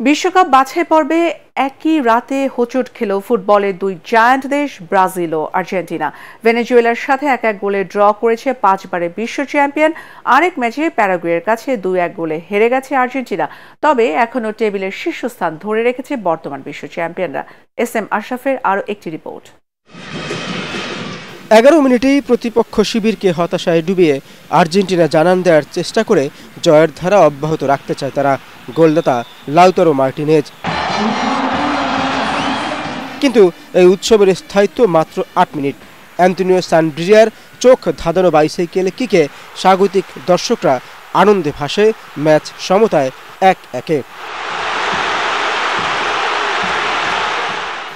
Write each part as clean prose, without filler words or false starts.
বিশ্বকাপ বাছাই পর্বে একই রাতে হোঁচট খেল ফুটবলের দুই জায়ান্ট দেশ ব্রাজিল ও আর্জেন্টিনা। ভেনেজুয়েলার সাথে 1-1 গোলে ড্র করেছে 5বারের বিশ্ব চ্যাম্পিয়ন। আরেক ম্যাচে প্যারাগুয়ের কাছে 2-1 গোলে হেরে গেছে আর্জেন্টিনা। তবে এখনও টেবিলের শীর্ষস্থান ধরে রেখেছে বর্তমান বিশ্ব চ্যাম্পিয়নরা। SM আশরাফের আরও একটি রিপোর্ট। 11 মিনিটেই প্রতিপক্ষ শিবিরকে হতাশায় ডুবিয়ে আর্জেন্টিনা জানান দেওয়ার চেষ্টা করে জয়ের ধারা অব্যাহত রাখতে চায় তারা। গোলদাতা লাউতারো মার্টিনেজ। কিন্তু এই উৎসবের স্থায়িত্ব মাত্র 8 মিনিট। অ্যান্তোনিও সানড্রিয়ার চোখ ধাঁধানো বাইসাইকেল কিকে স্বাগতিক দর্শকরা আনন্দে ভাসে। ম্যাচ সমতায় 1-1।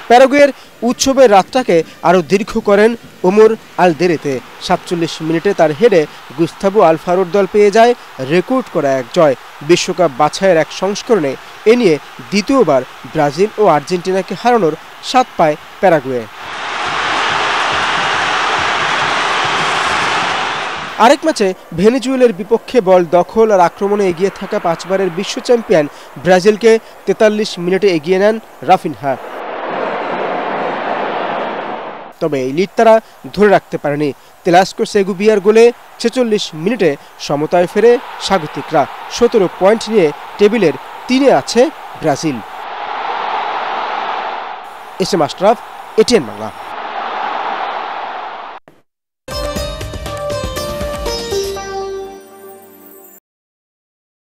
প্যারাগুয়ের উৎসবের রাতটাকে আরও দীর্ঘ করেন ওমর আলদেরেতে। 47 মিনিটে তার হেডে গুস্তাভো আলফারোর দল পেয়ে যায় রেকর্ড করা এক জয়। বিশ্বকাপ বাছাইয়ের এক সংস্করণে এ নিয়ে দ্বিতীয়বার ব্রাজিল ও আর্জেন্টিনাকে হারানোর স্বাদ পায় প্যারাগুয়ে। আরেক ম্যাচে ভেনেজুয়েলার বিপক্ষে বল দখল আর আক্রমণে এগিয়ে থাকা 5বারের বিশ্ব চ্যাম্পিয়ন ব্রাজিলকে 43 মিনিটে এগিয়ে নেন রাফিনহা। তবে এই লিড তারা ধরে রাখতে পারেনি। তেলাস্কো সেগুবিয়ার গোলে 46 মিনিটে সমতায় ফেরে স্বাগতিকরা। 17 পয়েন্ট নিয়ে টেবিলের 3-এ আছে Brazil. SM Ashraf, ATN Bangla.